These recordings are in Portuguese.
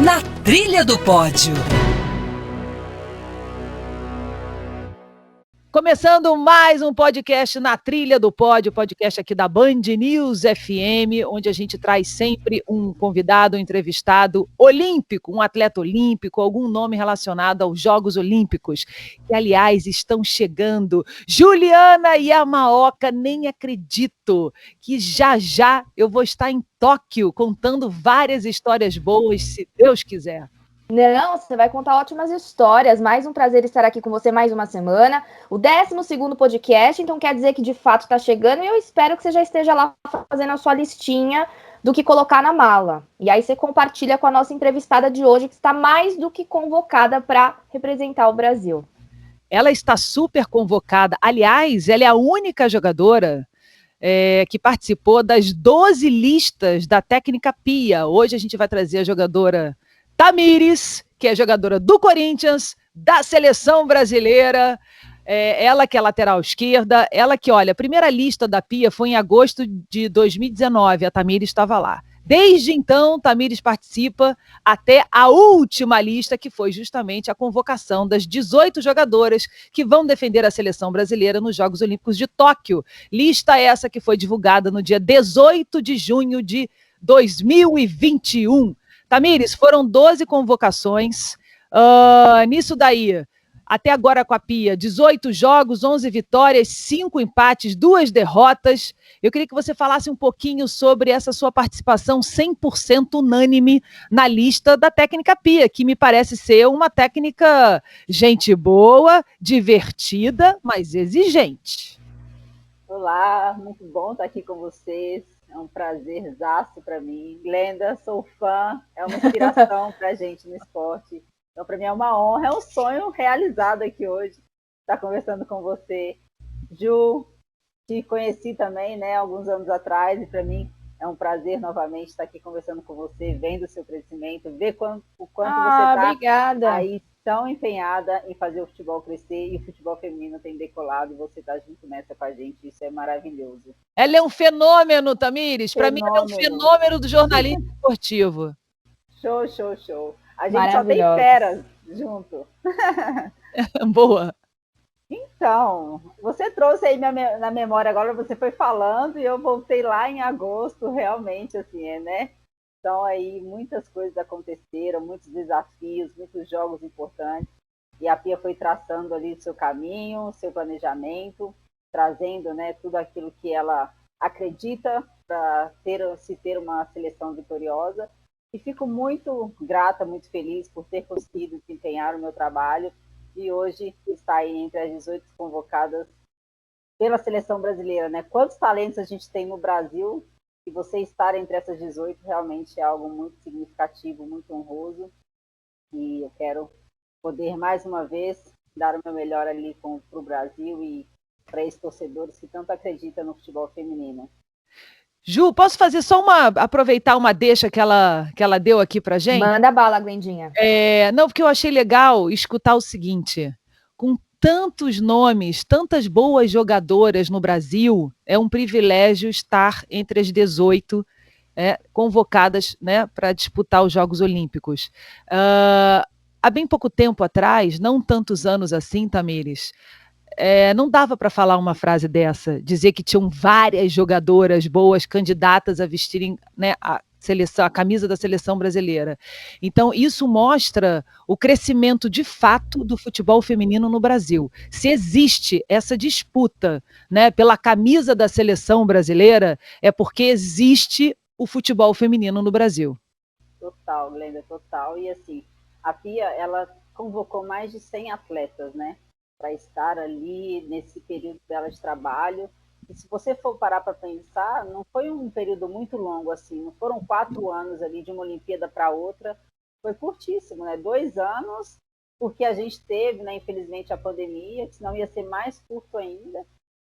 Na Trilha do Pódio. Começando mais um podcast na Trilha do Pódio, podcast aqui da Band News FM, onde a gente traz sempre um convidado, um entrevistado olímpico, um atleta olímpico, algum nome relacionado aos Jogos Olímpicos, que, aliás, estão chegando. Juliana Yamaoka, nem acredito que já eu vou estar em Tóquio contando várias histórias boas, se Deus quiser. Não, você vai contar ótimas histórias. Mais um prazer estar aqui com você mais uma semana. O 12º podcast, então quer dizer que de fato está chegando e eu espero que você já esteja lá fazendo a sua listinha do que colocar na mala. E aí você compartilha com a nossa entrevistada de hoje, que está mais do que convocada para representar o Brasil. Ela está super convocada. Aliás, ela é a única jogadora que participou das 12 listas da técnica PIA. Hoje a gente vai trazer a jogadora Thamires, que é jogadora do Corinthians, da seleção brasileira, ela que é lateral esquerda, ela que, olha, a primeira lista da PIA foi em agosto de 2019, a Thamires estava lá. Desde então, Thamires participa até a última lista, que foi justamente a convocação das 18 jogadoras que vão defender a seleção brasileira nos Jogos Olímpicos de Tóquio. Lista essa que foi divulgada no dia 18 de junho de 2021. Thamires, foram 12 convocações. Nisso daí, até agora com a PIA, 18 jogos, 11 vitórias, 5 empates, 2 derrotas. Eu queria que você falasse um pouquinho sobre essa sua participação 100% unânime na lista da técnica PIA, que me parece ser uma técnica gente boa, divertida, mas exigente. Olá, muito bom estar aqui com vocês. É um prazerzaço para mim. Glenda, sou fã, é uma inspiração para a gente no esporte. Então, para mim é uma honra, é um sonho realizado aqui hoje, estar conversando com você. Ju, te conheci também, né, alguns anos atrás, e para mim é um prazer novamente estar aqui conversando com você, vendo o seu crescimento, ver o quanto você está aí tão empenhada em fazer o futebol crescer, e o futebol feminino tem decolado, e você está junto nessa com a gente, isso é maravilhoso. Ela é um fenômeno, Thamires. Para mim, ela é um fenômeno do jornalismo esportivo. Show, show, show. A gente só tem feras junto. Boa. Então, você trouxe aí na memória agora, você foi falando, e eu voltei lá em agosto, realmente, assim, né? Então, aí, muitas coisas aconteceram, muitos desafios, muitos jogos importantes, e a Pia foi traçando ali o seu caminho, o seu planejamento, trazendo, né, tudo aquilo que ela acredita para se ter uma seleção vitoriosa. E fico muito grata, muito feliz por ter conseguido desempenhar o meu trabalho e hoje está aí entre as 18 convocadas pela seleção brasileira, né? Quantos talentos a gente tem no Brasil, e você estar entre essas 18 realmente é algo muito significativo, muito honroso, e eu quero poder mais uma vez dar o meu melhor ali para o Brasil e para esses torcedores que tanto acreditam no futebol feminino. Ju, posso fazer só aproveitar uma deixa que ela deu aqui pra gente? Manda bala, Glendinha. Não, porque eu achei legal escutar o seguinte: com tantos nomes, tantas boas jogadoras no Brasil, é um privilégio estar entre as 18 convocadas, né, para disputar os Jogos Olímpicos. Há bem pouco tempo atrás, não tantos anos assim, Thamires, não dava para falar uma frase dessa, dizer que tinham várias jogadoras boas candidatas a vestirem, né, a camisa da seleção brasileira. Então, isso mostra o crescimento de fato do futebol feminino no Brasil. Se existe essa disputa, né, pela camisa da seleção brasileira, é porque existe o futebol feminino no Brasil. Total, Glenda, total. E assim, a Pia, ela convocou mais de 100 atletas, né, para estar ali nesse período dela de trabalho. E se você for parar para pensar, não foi um período muito longo assim, não foram 4 anos ali de uma Olimpíada para outra, foi curtíssimo, né? 2 anos, porque a gente teve, né, infelizmente, a pandemia, que senão ia ser mais curto ainda.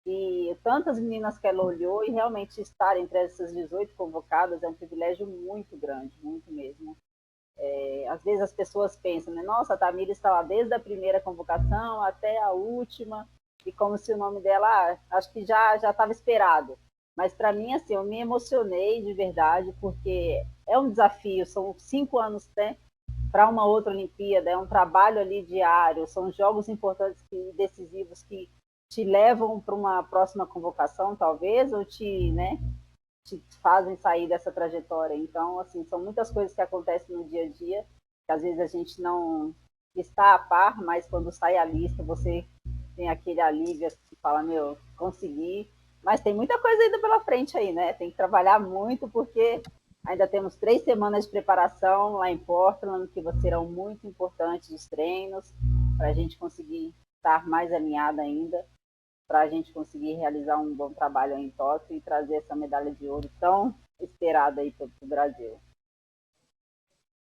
E tantas meninas que ela olhou, e realmente estar entre essas 18 convocadas é um privilégio muito grande, muito mesmo. Às vezes as pessoas pensam, né? Nossa, a Thamires está lá desde a primeira convocação até a última, e como se o nome dela, acho que já estava esperado. Mas para mim, assim, eu me emocionei de verdade, porque é um desafio, são 5 anos, né, para uma outra Olimpíada, é um trabalho ali diário, são jogos importantes e decisivos que te levam para uma próxima convocação, talvez, ou te fazem sair dessa trajetória. Então, assim, são muitas coisas que acontecem no dia a dia, que às vezes a gente não está a par, mas quando sai a lista, você tem aquele alívio que fala, meu, consegui. Mas tem muita coisa ainda pela frente aí, né? Tem que trabalhar muito, porque ainda temos 3 semanas de preparação lá em Portland, que serão muito importantes os treinos, para a gente conseguir estar mais alinhada ainda, para a gente conseguir realizar um bom trabalho em Tóquio e trazer essa medalha de ouro tão esperada aí para o Brasil.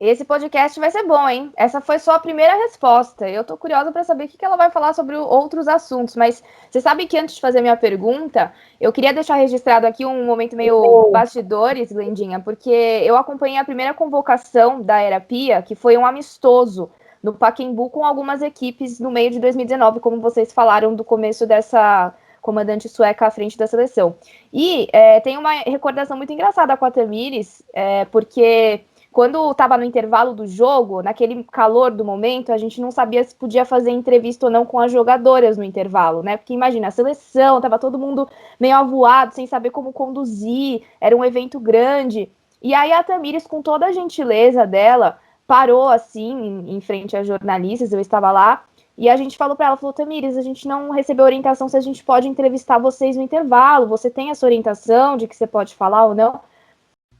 Esse podcast vai ser bom, hein? Essa foi só a primeira resposta. Eu tô curiosa para saber o que ela vai falar sobre outros assuntos, mas você sabe que antes de fazer a minha pergunta, eu queria deixar registrado aqui um momento meio bastidores, Glendinha, porque eu acompanhei a primeira convocação da Era Pia, que foi um amistoso no Pacaembu com algumas equipes no meio de 2019, como vocês falaram do começo dessa comandante sueca à frente da seleção. E tem uma recordação muito engraçada com a Tamires, porque quando estava no intervalo do jogo, naquele calor do momento, a gente não sabia se podia fazer entrevista ou não com as jogadoras no intervalo, né? Porque imagina, a seleção, estava todo mundo meio avoado, sem saber como conduzir, era um evento grande. E aí a Tamires, com toda a gentileza dela, parou assim, em frente às jornalistas, eu estava lá, e a gente falou para ela, falou, Tamires, a gente não recebeu orientação se a gente pode entrevistar vocês no intervalo, você tem essa orientação de que você pode falar ou não?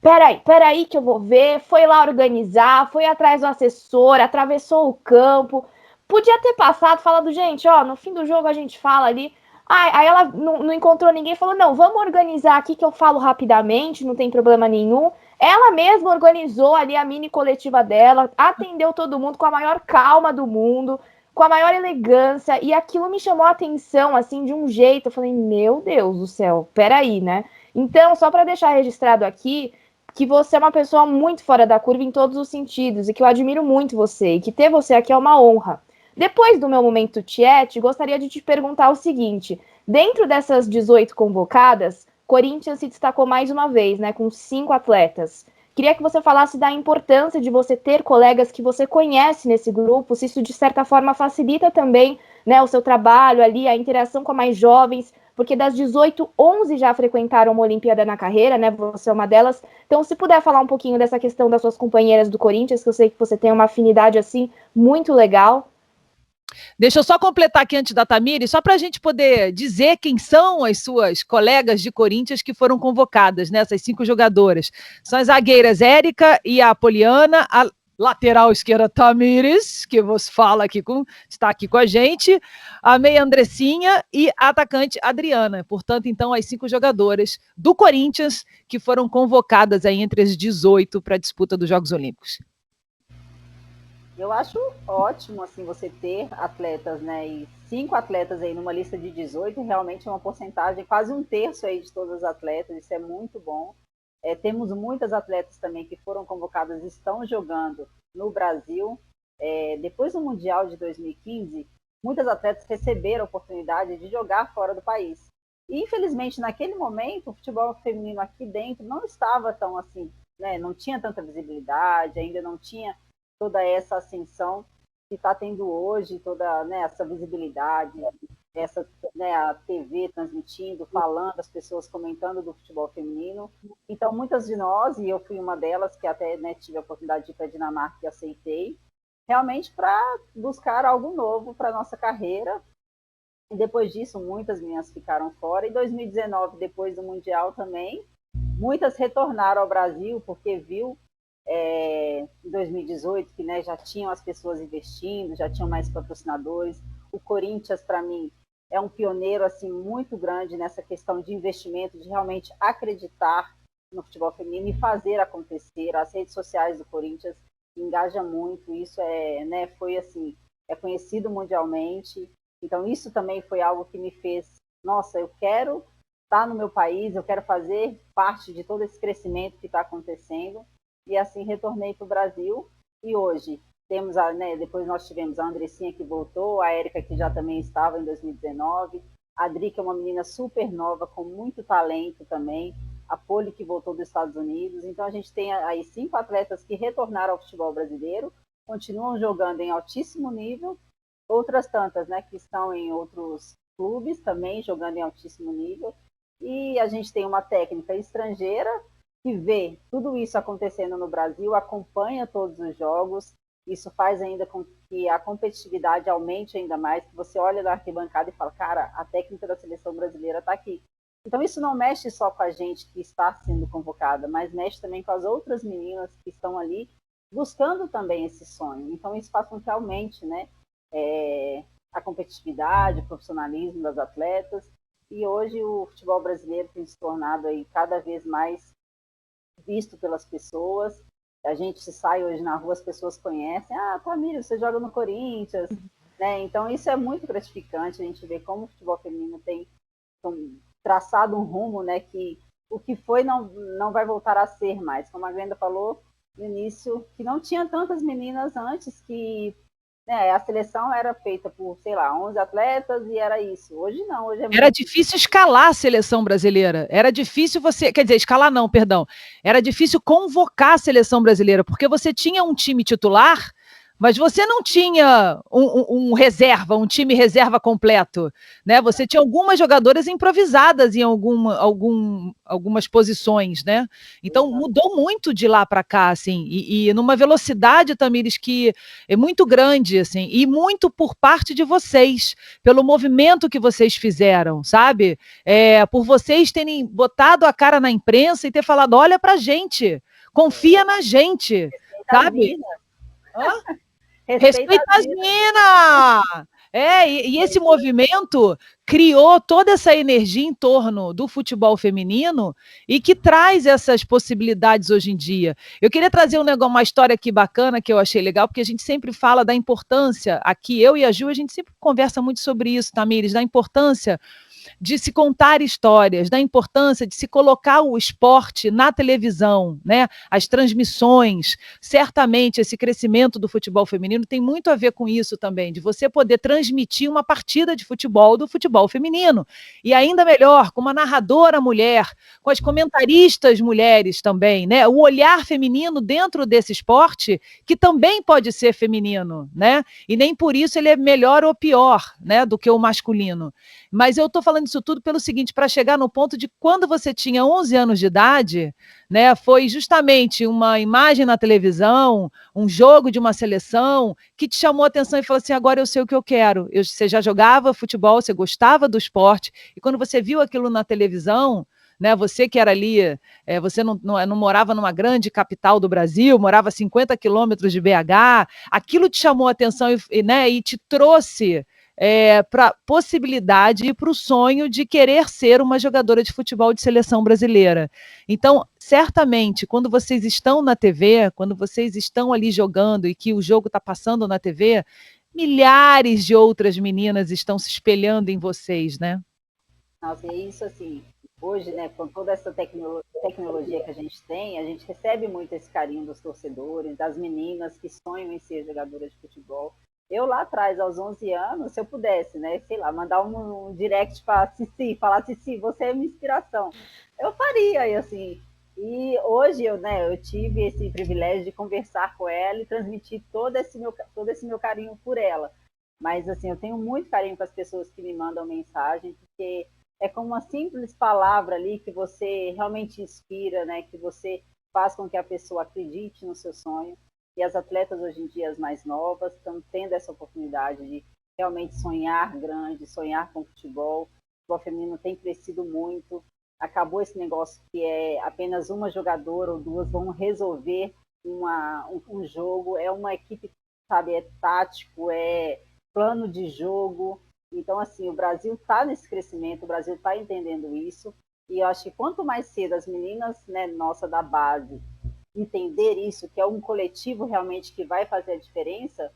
Peraí que eu vou ver, foi lá organizar, foi atrás do assessor, atravessou o campo, podia ter passado, falado, gente, ó, no fim do jogo a gente fala ali, aí ela não encontrou ninguém, falou, não, vamos organizar aqui que eu falo rapidamente, não tem problema nenhum, ela mesma organizou ali a mini coletiva dela, atendeu todo mundo com a maior calma do mundo, com a maior elegância, e aquilo me chamou a atenção, assim, de um jeito, eu falei, meu Deus do céu, peraí, né? Então, só para deixar registrado aqui, que você é uma pessoa muito fora da curva em todos os sentidos e que eu admiro muito você e que ter você aqui é uma honra. Depois do meu momento chat, gostaria de te perguntar o seguinte: dentro dessas 18 convocadas, Corinthians se destacou mais uma vez, né, com 5 atletas. Queria que você falasse da importância de você ter colegas que você conhece nesse grupo, se isso de certa forma facilita também, né, o seu trabalho ali, a interação com mais jovens, porque das 18, 11 já frequentaram uma Olimpíada na carreira, né? Você é uma delas. Então, se puder falar um pouquinho dessa questão das suas companheiras do Corinthians, que eu sei que você tem uma afinidade, assim, muito legal. Deixa eu só completar aqui antes da Tamires, só para a gente poder dizer quem são as suas colegas de Corinthians que foram convocadas, né? Essas 5 jogadoras. São as zagueiras Érica e a Poliana, a lateral esquerda Tamires, que você fala aqui está aqui com a gente, a meia Andressinha e a atacante Adriana. Portanto, então, as 5 jogadoras do Corinthians que foram convocadas aí entre as 18 para a disputa dos Jogos Olímpicos. Eu acho ótimo, assim, você ter atletas, né, e 5 atletas aí numa lista de 18, realmente é uma porcentagem, quase 1/3 aí de todas as atletas, isso é muito bom. Temos muitas atletas também que foram convocadas e estão jogando no Brasil. Depois do Mundial de 2015, muitas atletas receberam a oportunidade de jogar fora do país. E, infelizmente, naquele momento, o futebol feminino aqui dentro não estava tão assim, né, não tinha tanta visibilidade, ainda não tinha toda essa ascensão que está tendo hoje, toda, né, essa visibilidade, essa, né, a TV transmitindo, falando, as pessoas comentando do futebol feminino. Então, muitas de nós, e eu fui uma delas, que até, né, tive a oportunidade de ir para a Dinamarca e aceitei, realmente para buscar algo novo para a nossa carreira. E depois disso, muitas meninas ficaram fora. Em 2019, depois do Mundial também, muitas retornaram ao Brasil, porque viu em 2018 que, né, já tinham as pessoas investindo, já tinham mais patrocinadores. O Corinthians, para mim, é um pioneiro assim muito grande nessa questão de investimento, de realmente acreditar no futebol feminino e fazer acontecer. As redes sociais do Corinthians engajam muito, isso né, foi assim, é conhecido mundialmente. Então isso também foi algo que me fez, nossa, eu quero estar no meu país, eu quero fazer parte de todo esse crescimento que está acontecendo. E assim retornei para o Brasil. E hoje temos depois nós tivemos a Andressinha que voltou, a Érica que já também estava em 2019, a Adri que é uma menina super nova, com muito talento também, a Poli que voltou dos Estados Unidos. Então a gente tem aí 5 atletas que retornaram ao futebol brasileiro, continuam jogando em altíssimo nível, outras tantas, né, que estão em outros clubes também jogando em altíssimo nível, e a gente tem uma técnica estrangeira que vê tudo isso acontecendo no Brasil, acompanha todos os jogos, isso faz ainda com que a competitividade aumente ainda mais, que você olha da arquibancada e fala, cara, a técnica da seleção brasileira está aqui. Então isso não mexe só com a gente que está sendo convocada, mas mexe também com as outras meninas que estão ali buscando também esse sonho. Então isso faz com que aumente, né, a competitividade, o profissionalismo das atletas, e hoje o futebol brasileiro tem se tornado aí cada vez mais visto pelas pessoas. A gente sai hoje na rua, as pessoas conhecem, Tamires, você joga no Corinthians, né? Então isso é muito gratificante, a gente vê como o futebol feminino tem traçado um rumo, né, que o que foi não vai voltar a ser mais, como a Glenda falou no início, que não tinha tantas meninas antes, que a seleção era feita por, sei lá, 11 atletas e era isso. Hoje não, hoje é muito... Era difícil escalar a seleção brasileira. Era difícil você... Quer dizer, escalar não, perdão. Era difícil convocar a seleção brasileira, porque você tinha um time titular, mas você não tinha um reserva, um time reserva completo, né? Você tinha algumas jogadoras improvisadas em algumas posições, né? Então mudou muito de lá para cá, assim, e numa velocidade, Tamires, que é muito grande, assim, e muito por parte de vocês, pelo movimento que vocês fizeram, sabe? Por vocês terem botado a cara na imprensa e ter falado, olha pra gente, confia na gente, sabe? Respeita as minas! E esse movimento criou toda essa energia em torno do futebol feminino e que traz essas possibilidades hoje em dia. Eu queria trazer uma história aqui bacana que eu achei legal, porque a gente sempre fala da importância, aqui eu e a Ju, a gente sempre conversa muito sobre isso, Tamires, da importância de se contar histórias, da importância de se colocar o esporte na televisão, né? As transmissões. Certamente esse crescimento do futebol feminino tem muito a ver com isso também, de você poder transmitir uma partida de futebol do futebol feminino. E ainda melhor, com uma narradora mulher, com as comentaristas mulheres também, né? O olhar feminino dentro desse esporte, que também pode ser feminino, né? E nem por isso ele é melhor ou pior, né, do que o masculino. Mas eu estou falando isso tudo pelo seguinte, para chegar no ponto de quando você tinha 11 anos de idade, né, foi justamente uma imagem na televisão, um jogo de uma seleção, que te chamou a atenção e falou assim, agora eu sei o que eu quero. Você já jogava futebol, você gostava do esporte, e quando você viu aquilo na televisão, né, você que era ali, você não morava numa grande capital do Brasil, morava a 50 quilômetros de BH, aquilo te chamou a atenção e te trouxe para a possibilidade e para o sonho de querer ser uma jogadora de futebol de seleção brasileira. Então, certamente, quando vocês estão na TV, quando vocês estão ali jogando e que o jogo está passando na TV, milhares de outras meninas estão se espelhando em vocês, né? Nossa, é isso assim, hoje, né, com toda essa tecnologia que a gente tem, a gente recebe muito esse carinho dos torcedores, das meninas que sonham em ser jogadoras de futebol. Eu lá atrás, aos 11 anos, se eu pudesse, né, sei lá, mandar um direct para Cici, falar, Cici, você é minha inspiração, eu faria, e assim, e hoje eu tive esse privilégio de conversar com ela e transmitir todo esse meu carinho por ela, mas assim, eu tenho muito carinho com as pessoas que me mandam mensagem, porque é como uma simples palavra ali que você realmente inspira, né, que você faz com que a pessoa acredite no seu sonho. E as atletas hoje em dia, as mais novas, estão tendo essa oportunidade de realmente sonhar grande, sonhar com o futebol. O futebol feminino tem crescido muito. Acabou esse negócio que é apenas uma jogadora ou duas vão resolver um jogo. É uma equipe, sabe, é tático, é plano de jogo. Então, assim, o Brasil está nesse crescimento, o Brasil está entendendo isso. E eu acho que quanto mais cedo as meninas, né, nossa da base, entender isso, que é um coletivo realmente que vai fazer a diferença,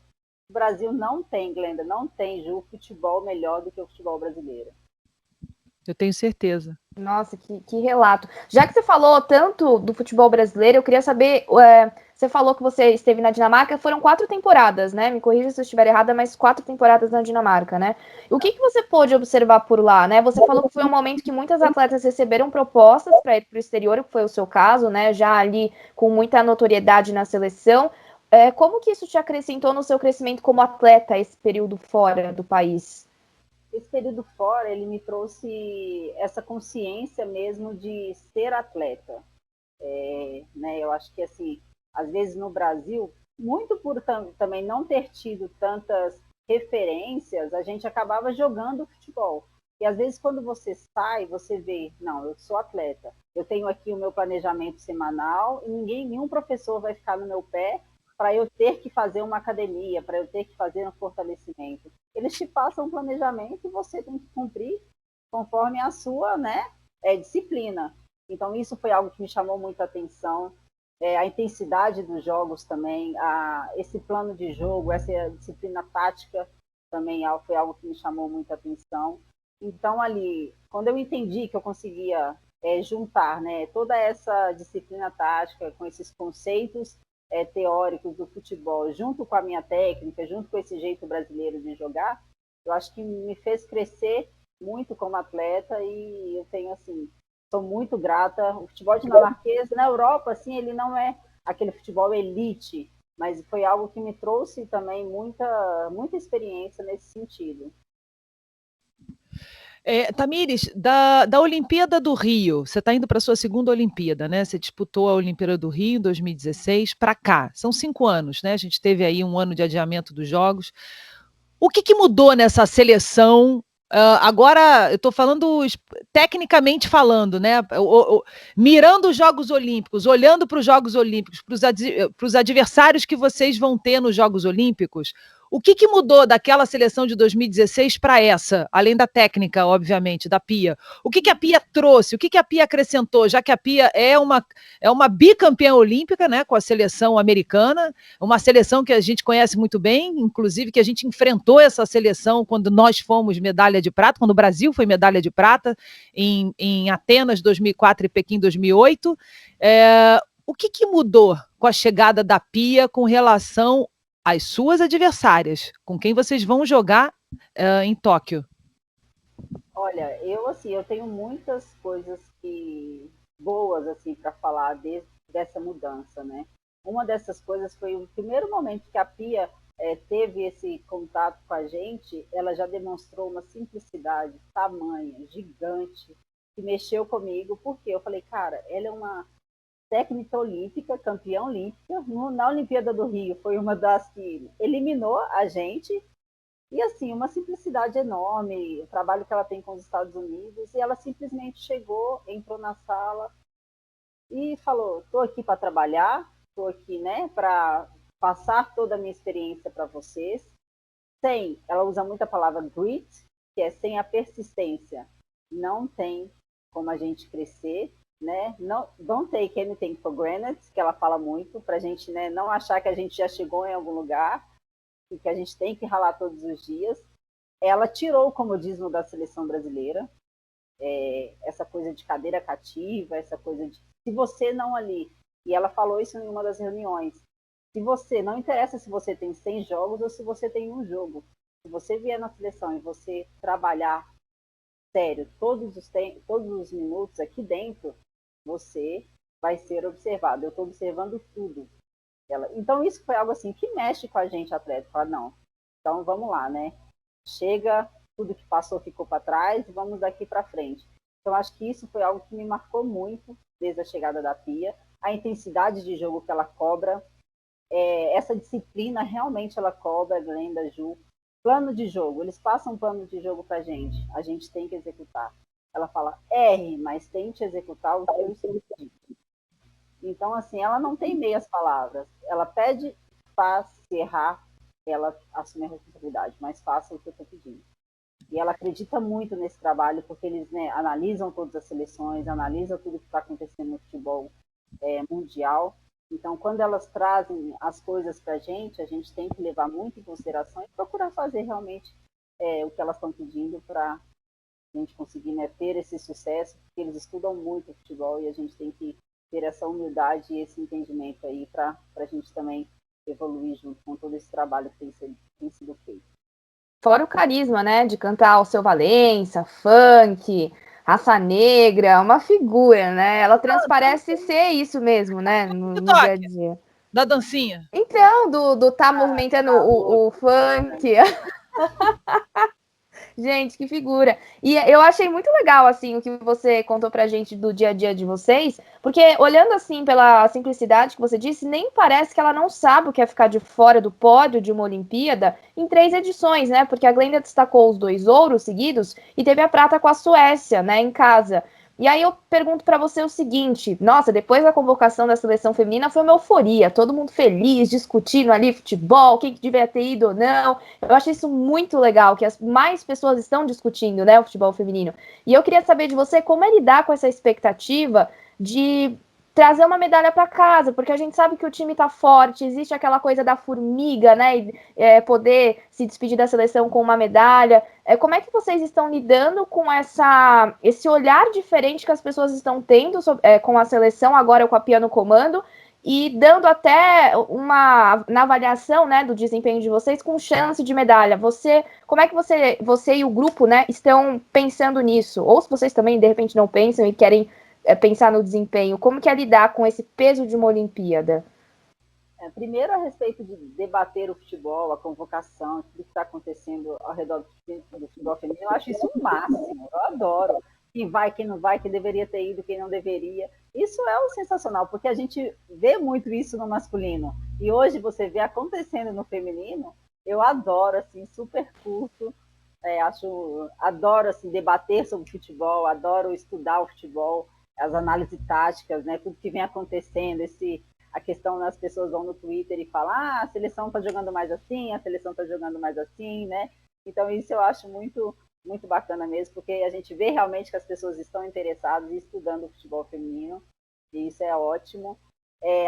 o Brasil não tem, Glenda, não tem, Ju, futebol melhor do que o futebol brasileiro. Eu tenho certeza. Nossa, que relato. Já que você falou tanto do futebol brasileiro, eu queria saber, você falou que você esteve na Dinamarca, foram 4 temporadas, né? Me corrija se eu estiver errada, mas 4 temporadas na Dinamarca, né? O que você pôde observar por lá, né? Você falou que foi um momento que muitas atletas receberam propostas para ir para o exterior, que foi o seu caso, né? Já ali com muita notoriedade na seleção. Como que isso te acrescentou no seu crescimento como atleta, esse período fora do país? Esse período fora, ele me trouxe essa consciência mesmo de ser atleta. Né, eu acho que, assim, às vezes no Brasil, muito por também não ter tido tantas referências, a gente acabava jogando futebol. E às vezes quando você sai, você vê, não, eu sou atleta, eu tenho aqui o meu planejamento semanal e nenhum professor vai ficar no meu pé para eu ter que fazer uma academia, para eu ter que fazer um fortalecimento. Eles te passam um planejamento e você tem que cumprir conforme a sua, né, disciplina. Então isso foi algo que me chamou muita atenção. A intensidade dos jogos também, esse plano de jogo, essa disciplina tática também foi algo que me chamou muita atenção. Então ali, quando eu entendi que eu conseguia juntar, né, toda essa disciplina tática com esses conceitos teóricos do futebol, junto com a minha técnica, junto com esse jeito brasileiro de jogar, eu acho que me fez crescer muito como atleta e eu tenho, assim, sou muito grata. O futebol dinamarquês, na Europa, assim, ele não é aquele futebol elite, mas foi algo que me trouxe também muita experiência nesse sentido. Tamires, da Olimpíada do Rio, você está indo para a sua segunda Olimpíada, né? Você disputou a Olimpíada do Rio em 2016 para cá. São 5 anos, né? A gente teve aí um ano de adiamento dos Jogos. O que mudou nessa seleção? Agora, eu estou falando tecnicamente falando, né? Mirando os Jogos Olímpicos, olhando para os Jogos Olímpicos, para os adversários que vocês vão ter nos Jogos Olímpicos. O que mudou daquela seleção de 2016 para essa? Além da técnica, obviamente, da Pia. O que a Pia trouxe? O que a Pia acrescentou? Já que a Pia é uma bicampeã olímpica, né, com a seleção americana, uma seleção que a gente conhece muito bem, inclusive que a gente enfrentou essa seleção quando nós fomos medalha de prata, quando o Brasil foi medalha de prata, em Atenas 2004 e Pequim 2008. O que mudou com a chegada da Pia com relação às suas adversárias, com quem vocês vão jogar em Tóquio? Olha, eu tenho muitas coisas boas assim para falar dessa mudança, né? Uma dessas coisas foi o primeiro momento que a Pia teve esse contato com a gente, ela já demonstrou uma simplicidade tamanha, gigante, que mexeu comigo, porque eu falei, cara, ela é uma técnica olímpica, campeã olímpica, na Olimpíada do Rio foi uma das que eliminou a gente, e assim, uma simplicidade enorme, o trabalho que ela tem com os Estados Unidos, e ela simplesmente chegou, entrou na sala e falou, estou aqui para trabalhar, estou aqui, né, para passar toda a minha experiência para vocês, ela usa muito a palavra grit, que é sem a persistência, não tem como a gente crescer, né? Don't take anything for granted, que ela fala muito, para a gente, né, não achar que a gente já chegou em algum lugar e que a gente tem que ralar todos os dias. Ela tirou o comodismo da seleção brasileira, essa coisa de cadeira cativa, essa coisa de se você não ali, e ela falou isso em uma das reuniões, se você, não interessa se você tem 100 jogos ou se você tem um jogo, se você vier na seleção e você trabalhar sério todos os minutos aqui dentro, você vai ser observado. Eu estou observando tudo. Então isso foi algo assim que mexe com a gente, atleta. Fala, não, então vamos lá, né? Chega, tudo que passou ficou para trás e vamos daqui para frente. Então acho que isso foi algo que me marcou muito desde a chegada da Pia. A intensidade de jogo que ela cobra, essa disciplina realmente ela cobra, Glenda, Ju. Plano de jogo, eles passam um plano de jogo para a gente tem que executar. Ela fala, erre, mas tente executar o que eu estou pedindo. Então, assim, ela não tem meias palavras. Ela pede, faz, se errar, ela assume a responsabilidade, mas faça o que eu estou pedindo. E ela acredita muito nesse trabalho, porque eles, né, analisam todas as seleções, analisam tudo que está acontecendo no futebol mundial. Então, quando elas trazem as coisas para a gente tem que levar muito em consideração e procurar fazer realmente o que elas estão pedindo para a gente conseguir, né, ter esse sucesso, porque eles estudam muito o futebol e a gente tem que ter essa humildade e esse entendimento aí para a gente também evoluir junto com todo esse trabalho que tem sido feito. Fora o carisma, né, de cantar o Seu Valença, funk, Raça Negra, uma figura, né? Ela transparece ser isso mesmo, né, no dia a dia. Da dancinha. Então, do tá movimentando o funk. Gente, que figura. E eu achei muito legal, assim, o que você contou pra gente do dia a dia de vocês, porque olhando, assim, pela simplicidade que você disse, nem parece que ela não sabe o que é ficar de fora do pódio de uma Olimpíada em 3 edições, né? Porque a Glenda destacou os 2 ouros seguidos e teve a prata com a Suécia, né, em casa. E aí eu pergunto para você o seguinte, nossa, depois da convocação da seleção feminina foi uma euforia, todo mundo feliz, discutindo ali futebol, quem que devia ter ido ou não. Eu achei isso muito legal, que as mais pessoas estão discutindo, né, o futebol feminino. E eu queria saber de você como é lidar com essa expectativa de trazer uma medalha para casa, porque a gente sabe que o time está forte, existe aquela coisa da formiga, né, e, poder se despedir da seleção com uma medalha. Como é que vocês estão lidando com esse olhar diferente que as pessoas estão tendo com a seleção, agora com a Pia no comando, e dando até na avaliação, né, do desempenho de vocês com chance de medalha? Como é que você e o grupo, né, estão pensando nisso? Ou se vocês também, de repente, não pensam e querem pensar no desempenho, como que é lidar com esse peso de uma Olimpíada? Primeiro, a respeito de debater o futebol, a convocação, tudo que está acontecendo ao redor do futebol feminino, eu acho isso o máximo, eu adoro. Quem vai, quem não vai, quem deveria ter ido, quem não deveria. Isso é o sensacional, porque a gente vê muito isso no masculino. E hoje você vê acontecendo no feminino, eu adoro, assim, super curto. Adoro assim, debater sobre futebol, adoro estudar o futebol, as análises táticas, né, tudo que vem acontecendo, a questão das pessoas vão no Twitter e falam, a seleção está jogando mais assim, a seleção está jogando mais assim, né? Então isso eu acho muito, muito bacana mesmo, porque a gente vê realmente que as pessoas estão interessadas e estudando o futebol feminino, e isso é ótimo.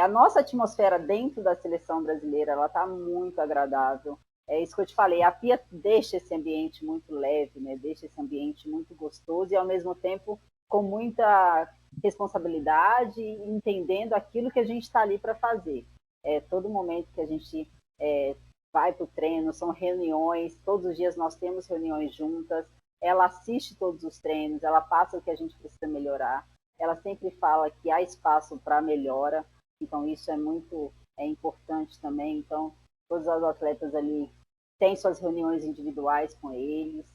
A nossa atmosfera dentro da seleção brasileira, ela está muito agradável. É isso que eu te falei, a Pia deixa esse ambiente muito leve, né? Deixa esse ambiente muito gostoso e, ao mesmo tempo, com muita responsabilidade, entendendo aquilo que a gente está ali para fazer. Todo momento que a gente vai para o treino, são reuniões, todos os dias nós temos reuniões juntas, ela assiste todos os treinos, ela passa o que a gente precisa melhorar, ela sempre fala que há espaço para melhora, então isso é muito importante também. Então, todos os atletas ali têm suas reuniões individuais com eles.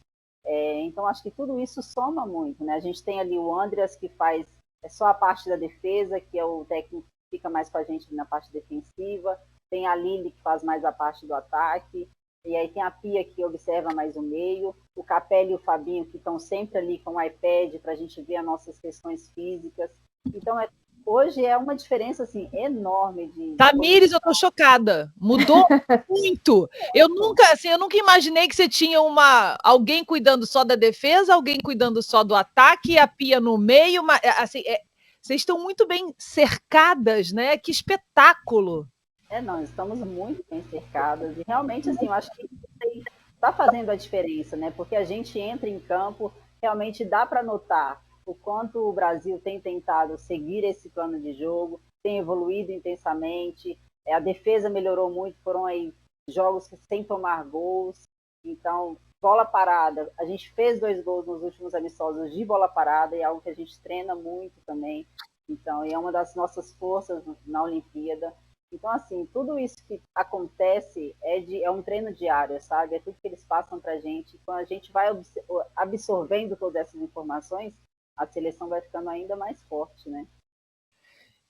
Então, acho que tudo isso soma muito, né? A gente tem ali o Andreas, que faz só a parte da defesa, que é o técnico que fica mais com a gente na parte defensiva. Tem a Lili, que faz mais a parte do ataque. E aí tem a Pia, que observa mais o meio. O Capelli e o Fabinho, que estão sempre ali com o iPad para a gente ver as nossas questões físicas. Então, hoje é uma diferença assim, enorme de... Tamires, eu tô chocada. Mudou muito. Eu nunca imaginei que você tinha alguém cuidando só da defesa, alguém cuidando só do ataque, a Pia no meio. Assim, vocês estão muito bem cercadas, né? Que espetáculo. Não, estamos muito bem cercadas. E realmente, assim, eu acho que está fazendo a diferença, né? Porque a gente entra em campo, realmente dá para notar o quanto o Brasil tem tentado seguir esse plano de jogo, tem evoluído intensamente, a defesa melhorou muito, foram aí jogos sem tomar gols, então, bola parada, a gente fez 2 gols nos últimos amistosos de bola parada, e é algo que a gente treina muito também, então, e é uma das nossas forças na Olimpíada. Então, assim, tudo isso que acontece é um treino diário, sabe? É tudo que eles passam para a gente. Quando a gente vai absorvendo todas essas informações, a seleção vai ficando ainda mais forte, né?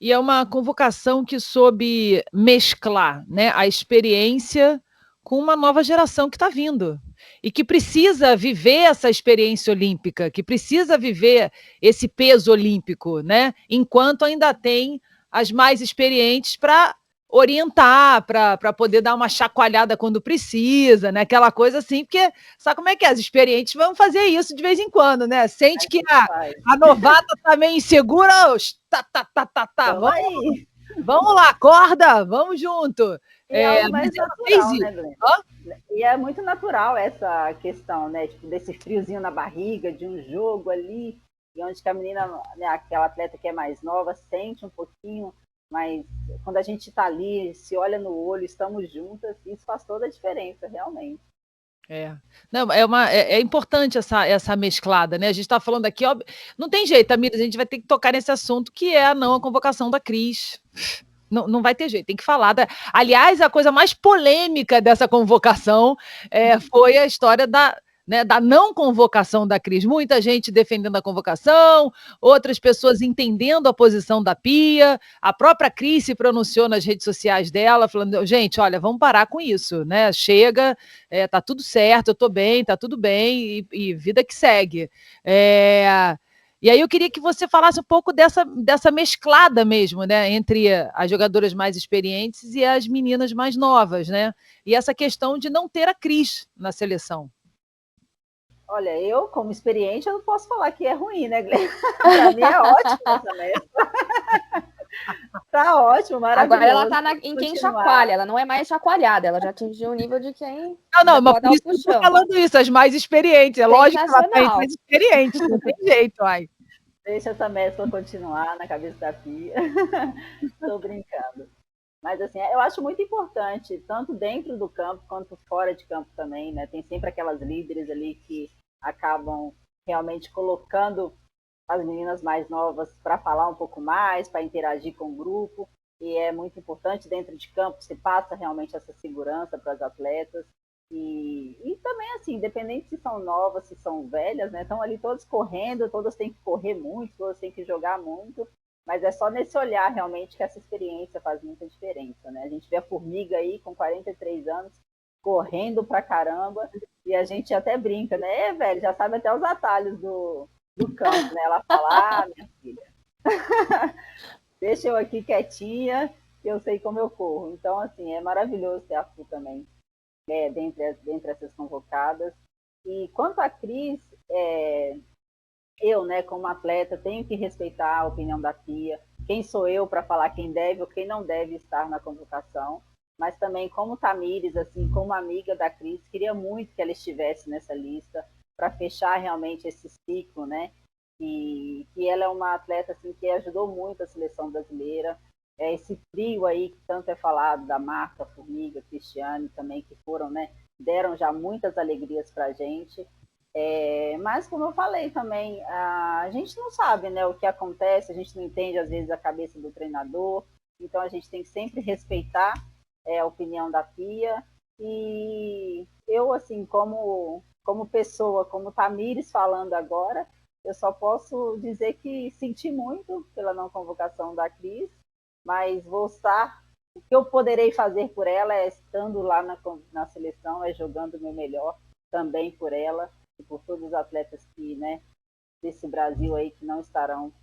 E é uma convocação que soube mesclar, né, a experiência com uma nova geração que está vindo e que precisa viver essa experiência olímpica, que precisa viver esse peso olímpico, né? Enquanto ainda tem as mais experientes para orientar, para poder dar uma chacoalhada quando precisa, né? Aquela coisa assim, porque sabe como é que é? As experientes vão fazer isso de vez em quando, né? Sente que a novata tá meio insegura, vamos lá, acorda, vamos junto. E é mais natural, né, Glenda? E é muito natural essa questão, né? Tipo, desse friozinho na barriga, de um jogo ali, e onde que a menina, né, aquela atleta que é mais nova, sente um pouquinho, mas quando a gente está ali, se olha no olho, estamos juntas, isso faz toda a diferença, realmente. Não, é importante essa mesclada, né? A gente está falando aqui, ó, não tem jeito, Tamires, a gente vai ter que tocar nesse assunto que é a convocação da Cris, não vai ter jeito, tem que falar. Aliás, a coisa mais polêmica dessa convocação foi a história da não convocação da Cris. Muita gente defendendo a convocação, outras pessoas entendendo a posição da Pia. A própria Cris se pronunciou nas redes sociais dela, falando: gente, olha, vamos parar com isso, né? Chega, tá tudo certo, eu tô bem, tá tudo bem, e vida que segue. E aí eu queria que você falasse um pouco dessa mesclada mesmo, né, entre as jogadoras mais experientes e as meninas mais novas, né? E essa questão de não ter a Cris na seleção. Olha, eu, como experiente, eu não posso falar que é ruim, né, Glenn? Para mim é ótimo essa mescla. Tá ótimo, maravilhoso. Agora ela tá em quem chacoalha, ela não é mais chacoalhada, ela já atingiu o nível de quem. Não, mas por isso que eu tô falando isso, as mais experientes. É lógico que ela tá mais experiente, não tem jeito, ai. Deixa essa mescla continuar na cabeça da Pia. Tô brincando. Mas, assim, eu acho muito importante, tanto dentro do campo quanto fora de campo também, né? Tem sempre aquelas líderes ali que acabam realmente colocando as meninas mais novas para falar um pouco mais, para interagir com o grupo, e é muito importante dentro de campo, se passa realmente essa segurança para as atletas, e também, assim, independente se são novas, se são velhas, né? Estão ali todas correndo, todas têm que correr muito, todas têm que jogar muito, mas é só nesse olhar realmente que essa experiência faz muita diferença, né? A gente vê a Formiga aí com 43 anos, correndo pra caramba, e a gente até brinca, né? Velho, já sabe até os atalhos do campo, né? Ela fala: minha filha, deixa eu aqui quietinha, que eu sei como eu corro. Então, assim, é maravilhoso ter a Fu também, dentre essas convocadas. E quanto à Cris, eu, né, como atleta, tenho que respeitar a opinião da Pia. Quem sou eu para falar quem deve ou quem não deve estar na convocação? Mas também, como Tamires, assim, como amiga da Cris, queria muito que ela estivesse nessa lista para fechar realmente esse ciclo, né? E que ela é uma atleta assim, que ajudou muito a seleção brasileira. Esse trio aí que tanto é falado da Marta, Formiga, Cristiane também, que foram, né, deram já muitas alegrias para a gente. Mas, como eu falei também, a gente não sabe, né, o que acontece, a gente não entende, às vezes, a cabeça do treinador, então a gente tem que sempre respeitar a opinião da Pia, e eu, assim, como pessoa, como Tamires falando agora, eu só posso dizer que senti muito pela não convocação da Cris, mas vou estar, o que eu poderei fazer por ela é estando lá na seleção, é jogando o meu melhor também por ela, e por todos os atletas que, né, desse Brasil aí que não estarão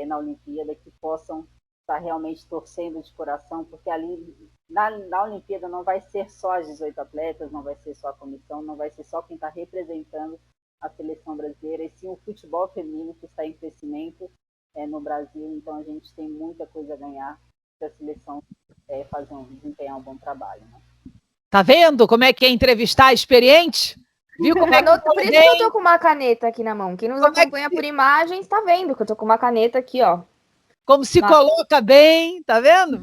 na Olimpíada, que possam estar realmente torcendo de coração, porque ali na Olimpíada não vai ser só as 18 atletas, não vai ser só a comissão, não vai ser só quem está representando a seleção brasileira, e sim o futebol feminino que está em crescimento no Brasil, então a gente tem muita coisa a ganhar se a seleção desempenhar um bom trabalho, né? Tá vendo como é que é entrevistar experiente? Viu como é que por isso que eu tô com uma caneta aqui na mão. Quem nos acompanha por imagens tá vendo que eu tô com uma caneta aqui, ó. Como se coloca bem, tá vendo?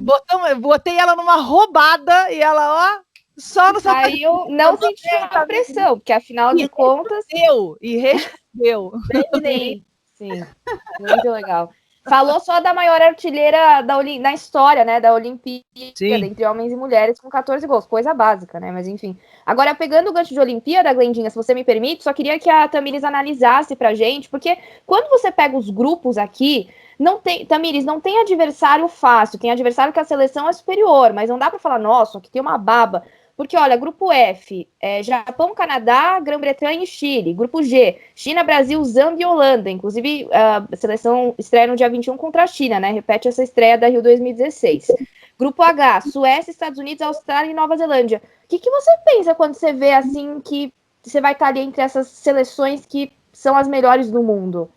Botei ela numa roubada e ela, ó, só no saiu, não sentiu a pressão, porque afinal de contas... E respondeu. Sim, muito legal. Falou só da maior artilheira na história, né, da Olimpíada, entre homens e mulheres, com 14 gols. Coisa básica, né, mas enfim. Agora, pegando o gancho de Olimpíada, Glendinha, se você me permite, só queria que a Tamires analisasse pra gente, porque quando você pega os grupos aqui, Tamires, não tem adversário fácil, tem adversário que a seleção é superior, mas não dá pra falar, nossa, aqui tem uma baba. Porque, olha, grupo F, Japão, Canadá, Grã-Bretanha e Chile. Grupo G, China, Brasil, Zâmbia e Holanda. Inclusive, a seleção estreia no dia 21 contra a China, né? Repete essa estreia da Rio 2016. Grupo H, Suécia, Estados Unidos, Austrália e Nova Zelândia. O que você pensa quando você vê, assim, que você vai estar ali entre essas seleções que são as melhores do mundo?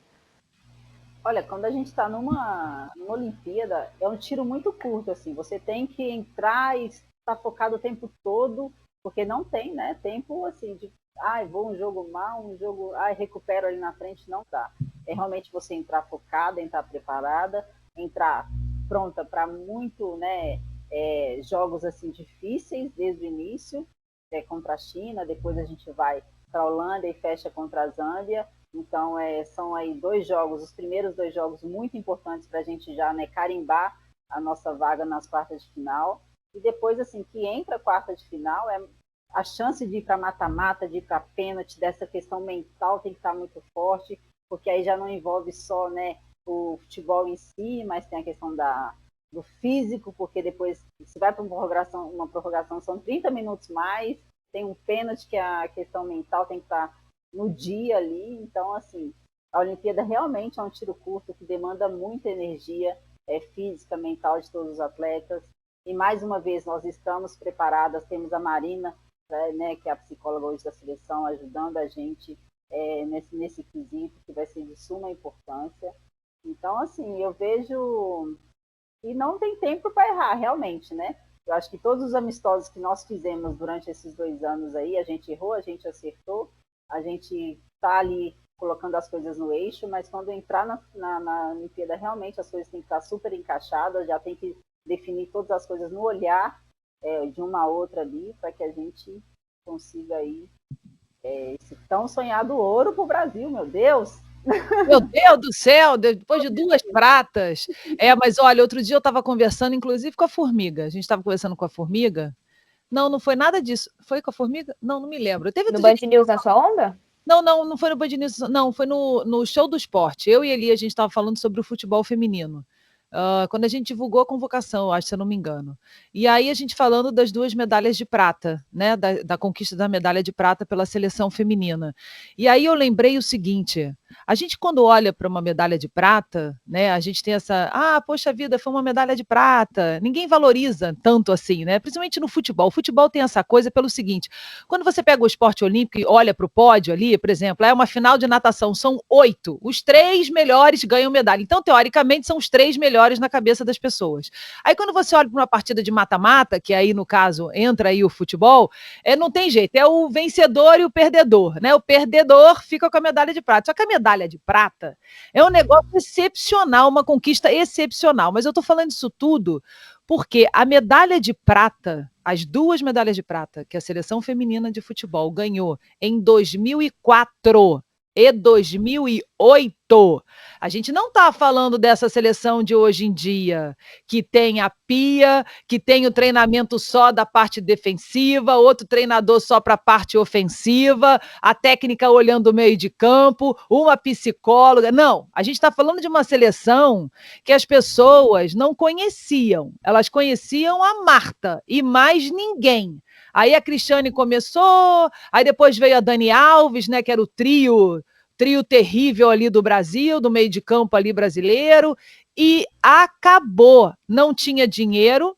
Olha, quando a gente está numa Olimpíada, é um tiro muito curto, assim. Você tem que entrar e estar focado o tempo todo, porque não tem, né, tempo assim de, vou um jogo mal, recupero ali na frente, não dá. É realmente você entrar focada, entrar preparada, entrar pronta para muito, né, jogos assim difíceis desde o início, contra a China, depois a gente vai para a Holanda e fecha contra a Zâmbia. Então, são aí 2 jogos, os primeiros 2 jogos muito importantes para a gente já, né, carimbar a nossa vaga nas quartas de final. E depois, assim, que entra a quarta de final, a chance de ir para mata-mata, de ir para pênalti, dessa questão mental tem que estar muito forte, porque aí já não envolve só, né, o futebol em si, mas tem a questão do físico, porque depois, se vai para uma prorrogação, são 30 minutos mais, tem um pênalti que a questão mental tem que estar no dia ali. Então, assim, a Olimpíada realmente é um tiro curto que demanda muita energia física, mental de todos os atletas. E, mais uma vez, nós estamos preparadas, temos a Marina, né, que é a psicóloga hoje da seleção, ajudando a gente nesse quesito, que vai ser de suma importância. Então, assim, eu vejo... E não tem tempo para errar, realmente, né? Eu acho que todos os amistosos que nós fizemos durante esses 2 anos aí, a gente errou, a gente acertou, a gente está ali colocando as coisas no eixo, mas quando entrar na Olimpíada, realmente as coisas têm que estar super encaixadas, já tem que definir todas as coisas no olhar de uma a outra ali, para que a gente consiga aí esse tão sonhado ouro para o Brasil, meu Deus! Meu Deus do céu, depois de 2 pratas. Mas olha, outro dia eu estava conversando, inclusive, com a Formiga. A gente estava conversando com a Formiga. Não, não foi nada disso. Foi com a Formiga? Não, não me lembro. Teve No outro Band dia... News na sua onda? Não foi no Band News, não, foi no Show do Esporte. Eu e Eli, a gente estava falando sobre o futebol feminino. Quando a gente divulgou a convocação, acho, se eu não me engano. E aí a gente falando das 2 medalhas de prata, né? Da conquista da medalha de prata pela seleção feminina. E aí eu lembrei o seguinte: a gente, quando olha para uma medalha de prata, né? A gente tem poxa vida, foi uma medalha de prata. Ninguém valoriza tanto assim, né? Principalmente no futebol. O futebol tem essa coisa pelo seguinte: quando você pega o esporte olímpico e olha para o pódio ali, por exemplo, é uma final de natação, são 8. Os 3 melhores ganham medalha. Então, teoricamente, são os 3 melhores na cabeça das pessoas. Aí, quando você olha para uma partida de mata-mata, que aí, no caso, entra aí o futebol, não tem jeito, é o vencedor e o perdedor, né? O perdedor fica com a medalha de prata. Só que a medalha de prata é um negócio excepcional, uma conquista excepcional. Mas eu estou falando isso tudo porque a medalha de prata, as 2 medalhas de prata que a seleção feminina de futebol ganhou em 2004 e 2008, a gente não está falando dessa seleção de hoje em dia, que tem a Pia, que tem o treinamento só da parte defensiva, outro treinador só para a parte ofensiva, a técnica olhando o meio de campo, uma psicóloga. Não, a gente está falando de uma seleção que as pessoas não conheciam. Elas conheciam a Marta e mais ninguém. Aí a Cristiane começou, aí depois veio a Dani Alves, né, que era o trio terrível ali do Brasil, do meio de campo ali brasileiro, e acabou. Não tinha dinheiro.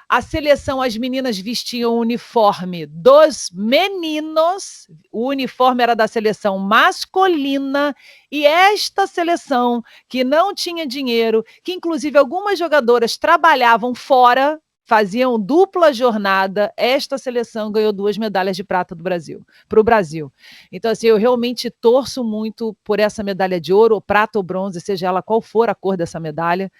A seleção, as meninas vestiam o uniforme dos meninos, o uniforme era da seleção masculina, e esta seleção, que não tinha dinheiro, que inclusive algumas jogadoras trabalhavam fora, faziam dupla jornada, esta seleção ganhou 2 medalhas de prata para o Brasil. Então, assim, eu realmente torço muito por essa medalha de ouro, ou prata ou bronze, seja ela qual for a cor dessa medalha,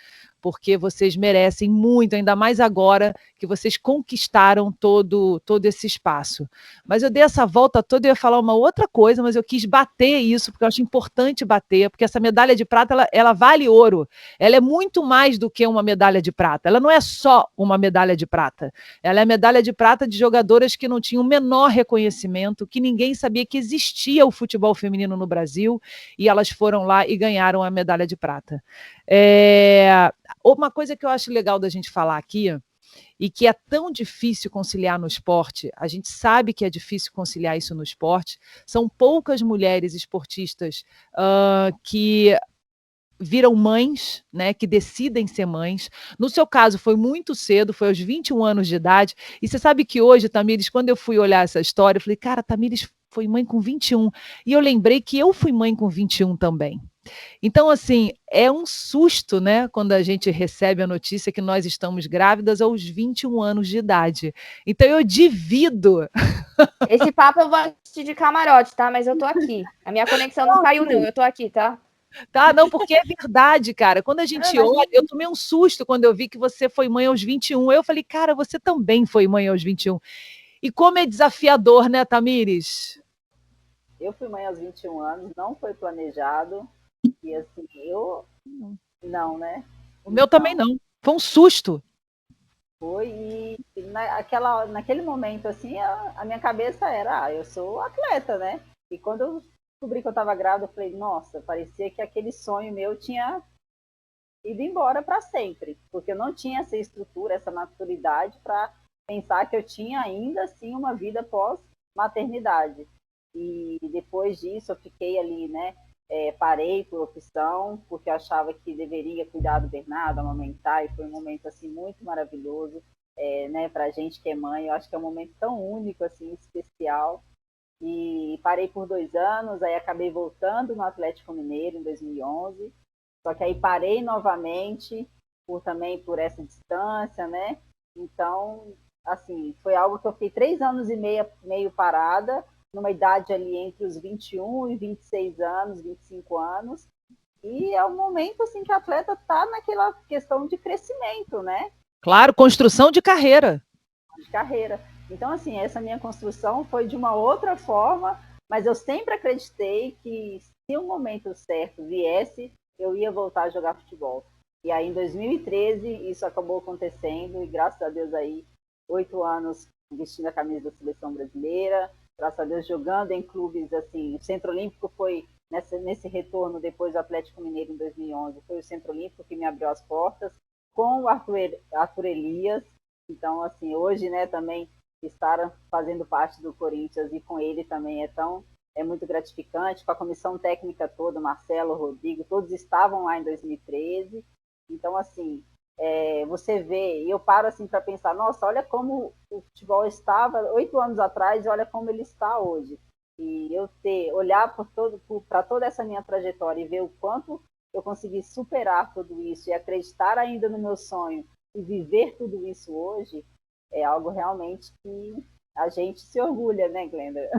porque vocês merecem muito, ainda mais agora que vocês conquistaram todo esse espaço. Mas eu dei essa volta toda e ia falar uma outra coisa, mas eu quis bater isso, porque eu acho importante bater, porque essa medalha de prata, ela vale ouro. Ela é muito mais do que uma medalha de prata. Ela não é só uma medalha de prata. Ela é medalha de prata de jogadoras que não tinham o menor reconhecimento, que ninguém sabia que existia o futebol feminino no Brasil, e elas foram lá e ganharam a medalha de prata. Uma coisa que eu acho legal da gente falar aqui, e que é tão difícil conciliar no esporte, a gente sabe que é difícil conciliar isso no esporte, são poucas mulheres esportistas que viram mães, né, que decidem ser mães. No seu caso, foi muito cedo, foi aos 21 anos de idade, e você sabe que hoje, Tamires, quando eu fui olhar essa história, eu falei, cara, Tamires foi mãe com 21, e eu lembrei que eu fui mãe com 21 também. Então, assim, é um susto, né, quando a gente recebe a notícia que nós estamos grávidas aos 21 anos de idade. Então, eu divido. Esse papo eu vou assistir de camarote, tá? Mas eu tô aqui. A minha conexão não caiu, não. Eu tô aqui, tá? Tá, não, porque é verdade, cara. Quando a gente olha, eu tomei um susto quando eu vi que você foi mãe aos 21. Eu falei, cara, você também foi mãe aos 21. E como é desafiador, né, Tamires? Eu fui mãe aos 21 anos, não foi planejado. E assim, eu... Não, né? O meu também não. Foi um susto. Foi, e naquele momento, assim, a minha cabeça era, eu sou atleta, né? E quando eu descobri que eu estava grávida, eu falei, nossa, parecia que aquele sonho meu tinha ido embora para sempre, porque eu não tinha essa estrutura, essa maturidade para pensar que eu tinha ainda, assim, uma vida pós-maternidade. E depois disso, eu fiquei ali, né? Parei por opção, porque eu achava que deveria cuidar do Bernardo, amamentar, e foi um momento assim muito maravilhoso, né, para a gente que é mãe. Eu acho que é um momento tão único, assim, especial. E parei por 2 anos, aí acabei voltando no Atlético Mineiro em 2011. Só que aí parei novamente também por essa distância, né? Então, assim, foi algo que eu fiquei 3 anos e meio parada, numa idade ali entre os 21 e 26 anos, 25 anos. E é o momento assim que a atleta está naquela questão de crescimento, né? Claro, construção de carreira. De carreira. Então, assim, essa minha construção foi de uma outra forma, mas eu sempre acreditei que se o momento certo viesse, eu ia voltar a jogar futebol. E aí, em 2013, isso acabou acontecendo, e graças a Deus aí, 8 anos vestindo a camisa da seleção brasileira, graças a Deus jogando em clubes, assim, o Centro Olímpico foi nesse retorno depois do Atlético Mineiro em 2011, foi o Centro Olímpico que me abriu as portas, com o Arthur Elias. Então, assim, hoje, né, também estar fazendo parte do Corinthians e com ele também é muito gratificante, com a comissão técnica toda, Marcelo, Rodrigo, todos estavam lá em 2013. Então, assim, você vê, e eu paro assim para pensar, nossa, olha como o futebol estava 8 anos atrás e olha como ele está hoje. E eu olhar para toda essa minha trajetória e ver o quanto eu consegui superar tudo isso e acreditar ainda no meu sonho e viver tudo isso hoje, é algo realmente que a gente se orgulha, né, Glenda?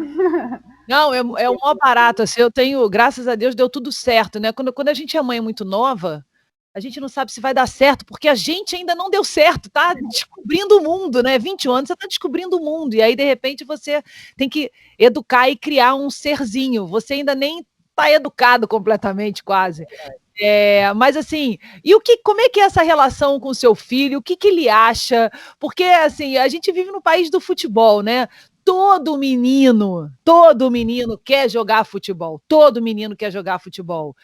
Não, é um maior barato, assim, eu tenho, graças a Deus, deu tudo certo, né? Quando a gente é mãe muito nova, a gente não sabe se vai dar certo, porque a gente ainda não deu certo, tá descobrindo o mundo, né? 21 anos, você tá descobrindo o mundo, e aí, de repente, você tem que educar e criar um serzinho, você ainda nem tá educado completamente, quase. Mas assim, como é que é essa relação com o seu filho? O que ele acha? Porque assim, a gente vive no país do futebol, né? Todo menino quer jogar futebol, todo menino quer jogar futebol.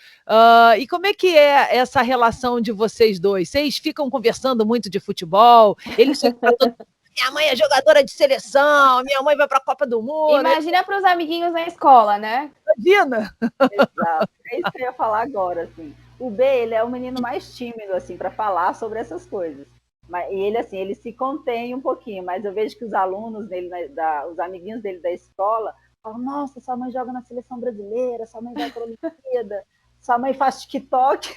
E como é que é essa relação de vocês dois? Vocês ficam conversando muito de futebol? Ele chega para todo mundo, minha mãe é jogadora de seleção, minha mãe vai para a Copa do Mundo. Imagina para os amiguinhos na escola, né? Imagina! Exato. É isso que eu ia falar agora, assim. O B, ele é o menino mais tímido, assim, para falar sobre essas coisas. E ele, assim, ele se contém um pouquinho, mas eu vejo que os alunos dele, os amiguinhos dele da escola, falam, nossa, sua mãe joga na seleção brasileira, sua mãe vai para a Olimpíada, sua mãe faz TikTok.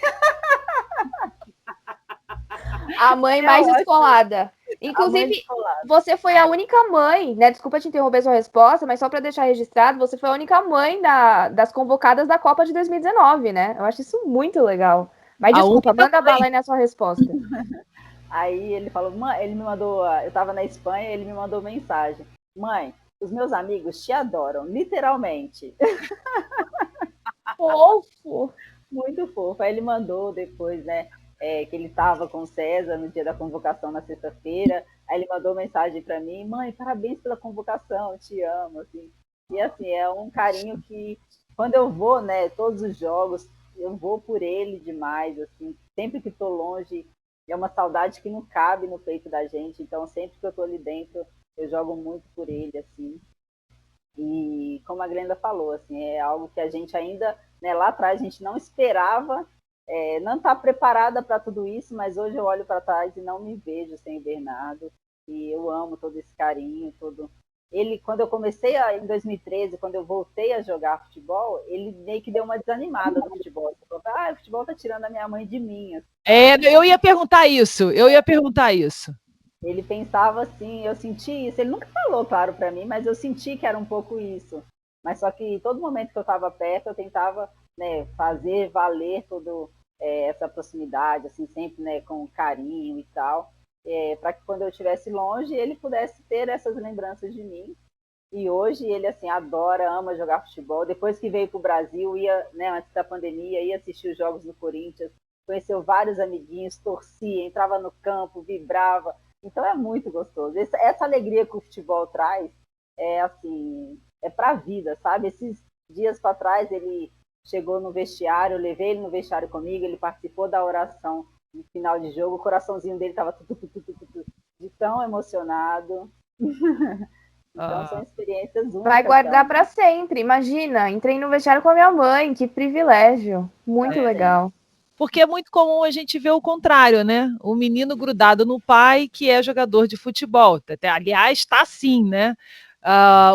A mãe mais descolada. Inclusive, você foi a única mãe, né? Desculpa te interromper sua resposta, mas só para deixar registrado, você foi a única mãe das convocadas da Copa de 2019, né? Eu acho isso muito legal. Mas desculpa, manda bala aí na sua resposta. Aí ele falou, mãe, ele me mandou, eu estava na Espanha, ele me mandou mensagem. Mãe, os meus amigos te adoram, literalmente. Fofo! Muito fofo. Aí ele mandou depois, né, que ele estava com o César no dia da convocação na sexta-feira. Aí ele mandou mensagem para mim, mãe, parabéns pela convocação, te amo, assim. E assim, é um carinho que quando eu vou, né, todos os jogos, eu vou por ele demais, assim. Sempre que estou longe, é uma saudade que não cabe no peito da gente. Então, sempre que eu estou ali dentro, eu jogo muito por ele, assim. E como a Glenda falou, assim, é algo que a gente ainda, né, lá atrás, a gente não esperava, não está preparada para tudo isso, mas hoje eu olho para trás e não me vejo sem o Bernardo. E eu amo todo esse carinho, todo. Ele, quando eu comecei em 2013, quando eu voltei a jogar futebol, ele meio que deu uma desanimada no futebol. Ele falou, o futebol tá tirando a minha mãe de mim. Assim. Eu ia perguntar isso. Ele pensava assim, eu senti isso. Ele nunca falou, claro, para mim, mas eu senti que era um pouco isso. Mas só que todo momento que eu estava perto, eu tentava, né, fazer valer toda essa proximidade, assim, sempre, né, com carinho e tal, para que quando eu estivesse longe, ele pudesse ter essas lembranças de mim. E hoje ele, assim, adora, ama jogar futebol. Depois que veio para o Brasil, ia, né, antes da pandemia, ia assistir os jogos do Corinthians conheceu vários amiguinhos, torcia, entrava no campo, vibrava. Então é muito gostoso. Essa alegria que o futebol traz é assim, é para a vida, sabe? Esses dias para trás ele chegou no vestiário, eu levei ele no vestiário comigo, ele participou da oração no final de jogo, o coraçãozinho dele estava de tão emocionado. Então são experiências únicas. Vai guardar para sempre. Imagina, entrei no vestiário com a minha mãe, que privilégio. Muito legal. Porque é muito comum a gente ver o contrário, né? O menino grudado no pai que é jogador de futebol. Aliás, está assim, né?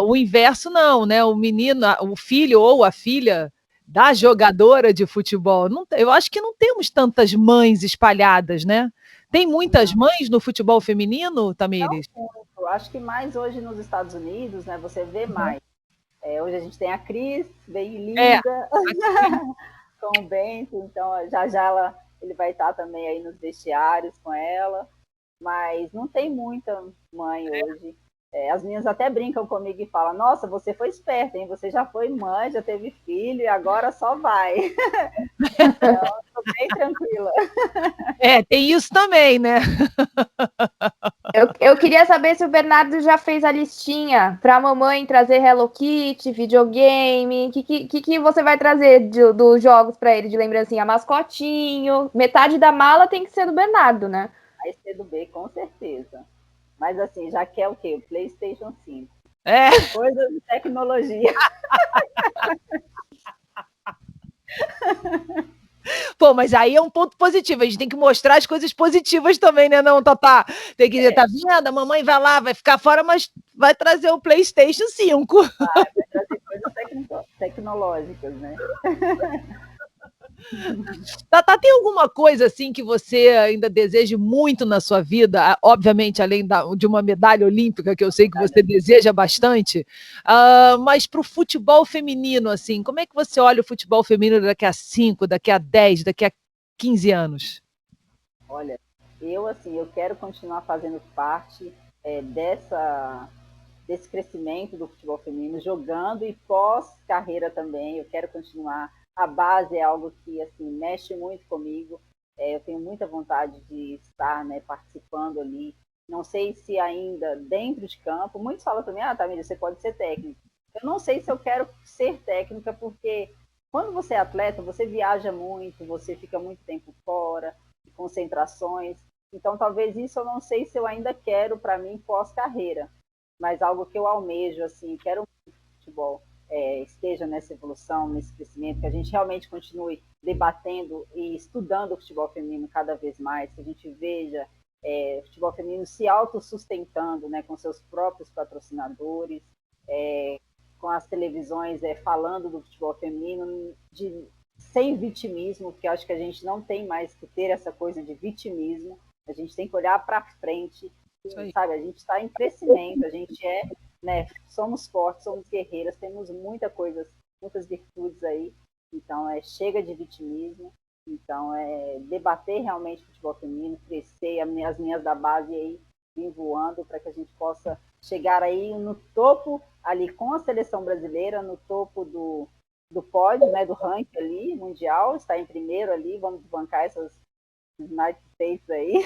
O inverso não, né? O menino, o filho ou a filha da jogadora de futebol. Não, eu acho que não temos tantas mães espalhadas, né? Tem muitas mães no futebol feminino, Tamires? Não muito. Acho que mais hoje nos Estados Unidos, né? Você vê mais. Hoje a gente tem a Cris, bem linda, com o Bento, então já ele vai estar também aí nos vestiários com ela, mas não tem muita mãe hoje. As meninas até brincam comigo e falam, nossa, você foi esperta, hein? Você já foi mãe, já teve filho e agora só vai. Então, eu tô bem tranquila. Tem isso também, né? Eu queria saber se o Bernardo já fez a listinha para a mamãe trazer Hello Kitty, videogame. O que você vai trazer dos jogos para ele de lembrancinha? Mascotinho. Metade da mala tem que ser do Bernardo, né? Vai ser do B, com certeza. Mas assim, já quer o quê? O PlayStation 5. Coisa de tecnologia. Pô, mas aí é um ponto positivo. A gente tem que mostrar as coisas positivas também, né, não, Tatá? Tem que dizer, tá vendo? A mamãe vai lá, vai ficar fora, mas vai trazer o PlayStation 5. Vai trazer coisas tecnológicas, né? Tatá, tem alguma coisa assim que você ainda deseja muito na sua vida? Obviamente, além de uma medalha olímpica, que eu sei que você deseja bastante, mas para o futebol feminino, assim, como é que você olha o futebol feminino daqui a 5, daqui a 10, daqui a 15 anos? Olha, eu quero continuar fazendo parte desse crescimento do futebol feminino, jogando e pós-carreira também. Eu quero continuar. A base é algo que assim mexe muito comigo. Eu tenho muita vontade de estar, né, participando ali. Não sei se ainda dentro de campo. Muitos falam também, Tamires, você pode ser técnica. Eu não sei se eu quero ser técnica, porque quando você é atleta, você viaja muito, você fica muito tempo fora, concentrações. Então, talvez isso eu não sei se eu ainda quero para mim pós-carreira. Mas algo que eu almejo, assim, quero muito futebol. Esteja nessa evolução, nesse crescimento, que a gente realmente continue debatendo e estudando o futebol feminino cada vez mais, que a gente veja o futebol feminino se autossustentando, né, com seus próprios patrocinadores, com as televisões falando do futebol feminino sem vitimismo, porque eu acho que a gente não tem mais que ter essa coisa de vitimismo, a gente tem que olhar para frente, sabe? A gente está em crescimento, a gente né, somos fortes, somos guerreiras, temos muitas virtudes aí, então chega de vitimismo, então debater realmente o futebol feminino, crescer, as minhas da base aí vem voando para que a gente possa chegar aí no topo ali com a seleção brasileira, no topo do pódio, né, do ranking ali mundial, está em primeiro ali, vamos bancar essas United States aí,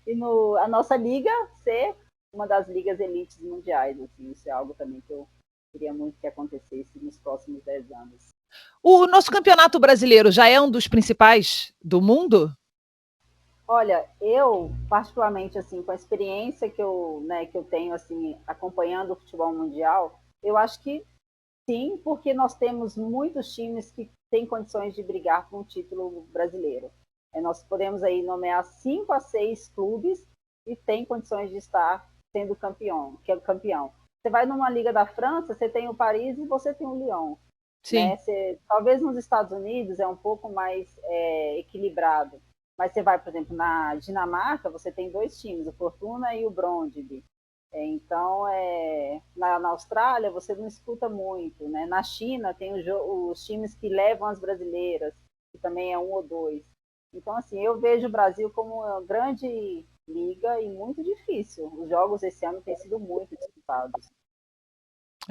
e a nossa liga ser uma das ligas elites mundiais, assim, isso é algo também que eu queria muito que acontecesse nos próximos 10 anos. O nosso campeonato brasileiro já é um dos principais do mundo? Olha, eu particularmente, assim, com a experiência que eu tenho, assim, acompanhando o futebol mundial, eu acho que sim, porque nós temos muitos times que têm condições de brigar por um título brasileiro. Nós podemos aí nomear 5 a 6 clubes e tem condições de estar sendo campeão. Você vai numa liga da França, você tem o Paris e você tem o Lyon. Sim. Né? Talvez nos Estados Unidos é um pouco mais equilibrado. Mas você vai, por exemplo, na Dinamarca, você tem 2 times, o Fortuna e o Brøndby. Então, na Austrália, você não escuta muito. Né? Na China, tem os times que levam as brasileiras, que também é 1 ou 2. Então, assim, eu vejo o Brasil como uma grande liga e muito difícil. Os jogos esse ano têm sido muito disputados.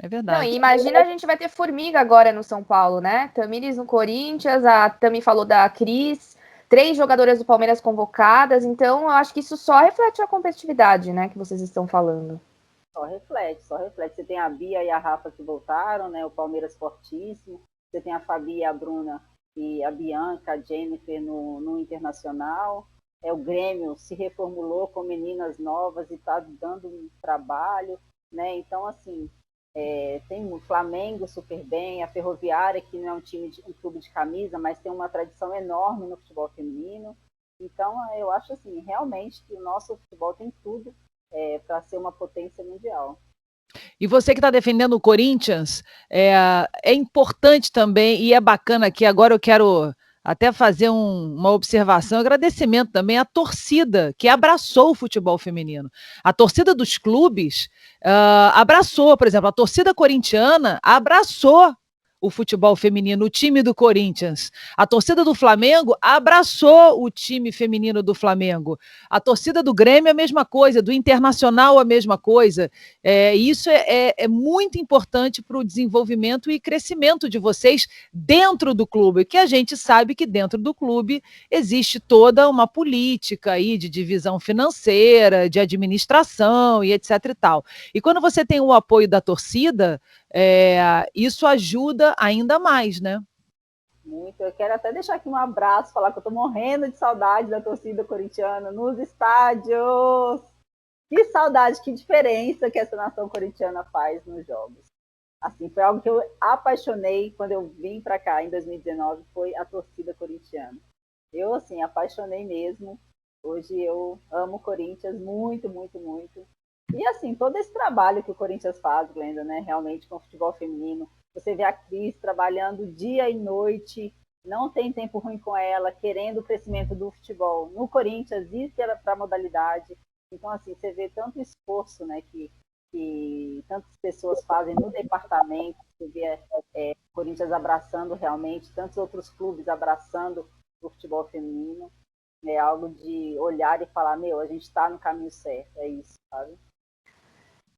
É verdade. Não, imagina, a gente vai ter formiga agora no São Paulo, né? Tamires no Corinthians, a Tami falou da Cris, 3 jogadoras do Palmeiras convocadas, então eu acho que isso só reflete a competitividade, né, que vocês estão falando. Só reflete. Você tem a Bia e a Rafa que voltaram, né? O Palmeiras fortíssimo. Você tem a Fabi e a Bruna e a Bianca, a Jennifer no Internacional. O Grêmio se reformulou com meninas novas e está dando um trabalho, né? Então, assim, tem o Flamengo super bem, a Ferroviária, que não é um clube de camisa, mas tem uma tradição enorme no futebol feminino. Então, eu acho assim, realmente que o nosso futebol tem tudo para ser uma potência mundial. E você que está defendendo o Corinthians, é importante também, e é bacana aqui, agora eu quero até fazer uma observação, agradecimento também à torcida que abraçou o futebol feminino. A torcida dos clubes abraçou, por exemplo, a torcida corintiana abraçou o futebol feminino, o time do Corinthians. A torcida do Flamengo abraçou o time feminino do Flamengo. A torcida do Grêmio a mesma coisa, do Internacional a mesma coisa. Isso é muito importante para o desenvolvimento e crescimento de vocês dentro do clube, que a gente sabe que dentro do clube existe toda uma política aí de divisão financeira, de administração e etc e tal. E quando você tem o apoio da torcida, isso ajuda ainda mais, né? Muito. Eu quero até deixar aqui um abraço, falar que eu estou morrendo de saudade da torcida corintiana nos estádios. Que saudade, que diferença que essa nação corintiana faz nos jogos. Assim, foi algo que eu apaixonei quando eu vim para cá em 2019, foi a torcida corintiana. Eu, assim, apaixonei mesmo. Hoje eu amo o Corinthians muito, muito, muito. E, assim, todo esse trabalho que o Corinthians faz, Glenda, né, realmente com o futebol feminino, você vê a Cris trabalhando dia e noite, não tem tempo ruim com ela, querendo o crescimento do futebol no Corinthians e para a modalidade. Então, assim, você vê tanto esforço, né, que tantas pessoas fazem no departamento, você vê o Corinthians abraçando realmente, tantos outros clubes abraçando o futebol feminino. É algo de olhar e falar, a gente está no caminho certo, é isso, sabe?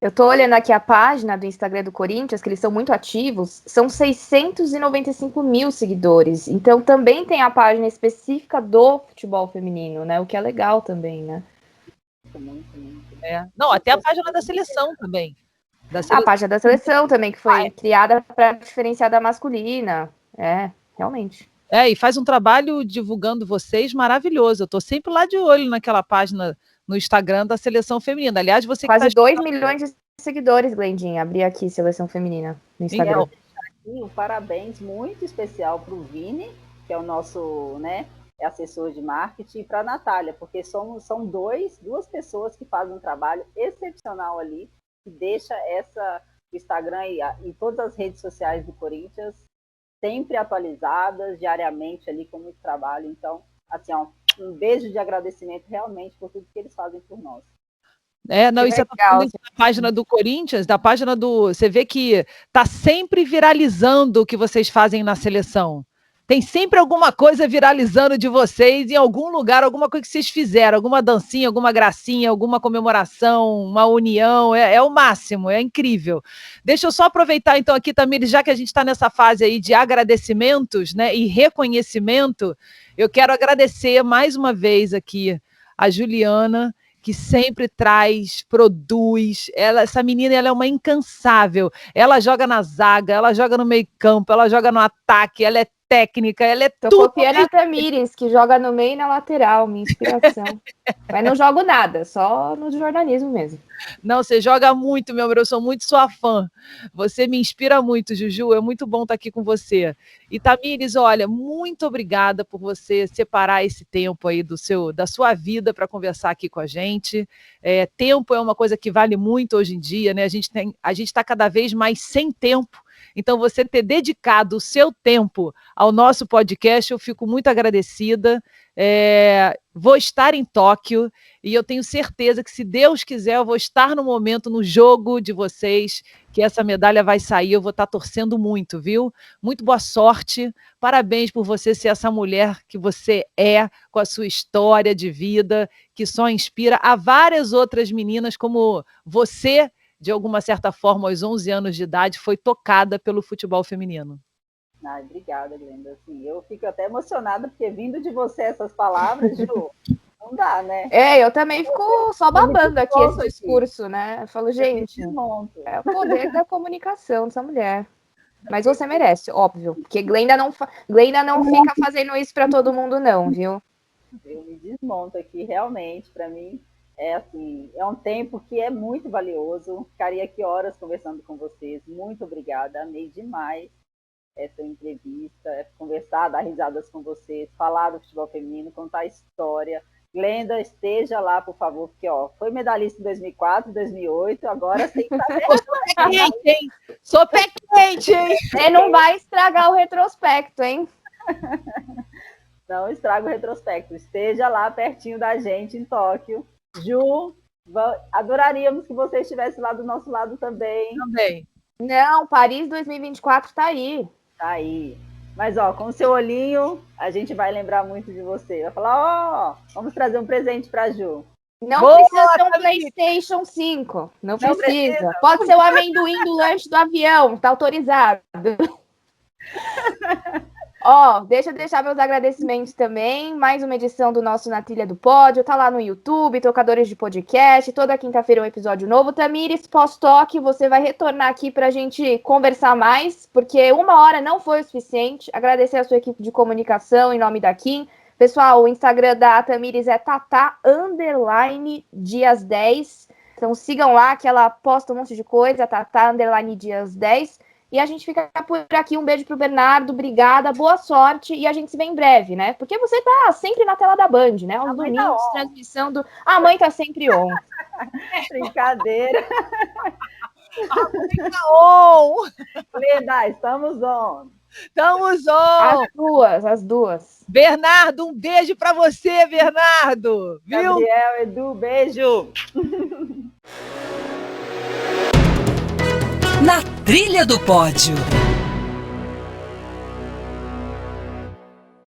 Eu tô olhando aqui a página do Instagram do Corinthians, que eles são muito ativos, são 695 mil seguidores. Então também tem a página específica do futebol feminino, né? O que é legal também, né? Muito. Não, até a página da seleção também. A página da seleção também, que foi criada para diferenciar da masculina. Realmente. E faz um trabalho divulgando vocês maravilhoso. Eu tô sempre lá de olho naquela página no Instagram da Seleção Feminina. Aliás, você quase 2 milhões de seguidores, Glendinha. Abri aqui Seleção Feminina no Instagram. Um parabéns muito especial para o Vini, que é o nosso, né, assessor de marketing, e para a Natália, porque são duas pessoas que fazem um trabalho excepcional ali, que deixa o Instagram e todas as redes sociais do Corinthians sempre atualizadas, diariamente ali com muito trabalho. Então, assim, um beijo de agradecimento realmente por tudo que eles fazem por nós. Isso é da página do Corinthians, da página do... Você vê que está sempre viralizando o que vocês fazem na seleção. Tem sempre alguma coisa viralizando de vocês em algum lugar, alguma coisa que vocês fizeram, alguma dancinha, alguma gracinha, alguma comemoração, uma união, é o máximo, é incrível. Deixa eu só aproveitar então aqui, Tamires, já que a gente está nessa fase aí de agradecimentos, né, e reconhecimento, eu quero agradecer mais uma vez aqui a Juliana, que sempre produz. Essa menina, ela é uma incansável. Ela joga na zaga, ela joga no meio campo, ela joga no ataque, ela é técnica, ela é tudo. Tô copiando a Tamires, que joga no meio e na lateral, minha inspiração. Mas não jogo nada, só no jornalismo mesmo. Não, você joga muito, meu amor, eu sou muito sua fã. Você me inspira muito, Juju, é muito bom estar aqui com você. E Tamires, olha, muito obrigada por você separar esse tempo aí da sua vida para conversar aqui com a gente. Tempo é uma coisa que vale muito hoje em dia, né? A gente está cada vez mais sem tempo. Então, você ter dedicado o seu tempo ao nosso podcast, eu fico muito agradecida. Vou estar em Tóquio e eu tenho certeza que, se Deus quiser, eu vou estar no momento, no jogo de vocês, que essa medalha vai sair. Eu vou estar torcendo muito, viu? Muito boa sorte. Parabéns por você ser essa mulher que você é, com a sua história de vida, que só inspira a várias outras meninas como você, de alguma certa forma, aos 11 anos de idade, foi tocada pelo futebol feminino. Ai, obrigada, Glenda. Assim, eu fico até emocionada, porque vindo de você essas palavras, Ju, não dá, né? Eu também fico só babando aqui esse discurso, né? Eu falo, gente, é o poder da comunicação dessa mulher. Mas você merece, óbvio. Porque Glenda não fica fazendo isso para todo mundo, não, viu? Eu me desmonto aqui, realmente, para mim, é assim, é um tempo que é muito valioso. Ficaria aqui horas conversando com vocês. Muito obrigada, amei demais essa entrevista, conversar, dar risadas com vocês, falar do futebol feminino, contar a história. Glenda, esteja lá, por favor, porque foi medalhista em 2004, 2008, agora tem que saber. Sou pé quente, hein? Você não vai estragar o retrospecto, hein? Não estraga o retrospecto. Esteja lá pertinho da gente em Tóquio. Ju, adoraríamos que você estivesse lá do nosso lado também. Também. Não, Paris 2024 tá aí. Tá aí. Mas, com o seu olhinho, a gente vai lembrar muito de você. Vai falar, vamos trazer um presente pra Ju. Não precisa ser um PlayStation 5. Não precisa. Pode ser o amendoim do lanche do avião. Tá autorizado. Deixa eu deixar meus agradecimentos também. Mais uma edição do nosso Na Trilha do Pódio. Tá lá no YouTube, tocadores de podcast. Toda quinta-feira um episódio novo. Tamires, pós-toque, você vai retornar aqui pra gente conversar mais, porque 1 hora não foi o suficiente. Agradecer a sua equipe de comunicação em nome da Kim. Pessoal, o Instagram da Tamires é Tata_Dias10. Então sigam lá, que ela posta um monte de coisa, Tata_Dias10. E a gente fica por aqui. Um beijo pro Bernardo, obrigada, boa sorte. E a gente se vê em breve, né? Porque você tá sempre na tela da Band, né? Aos domingos, transmissão do... A mãe tá sempre on. Brincadeira. A mãe tá on. Glenda, estamos on. Estamos on. As duas. Bernardo, um beijo pra você, Bernardo. Viu? Gabriel, Edu, beijo. Na Trilha do Pódio.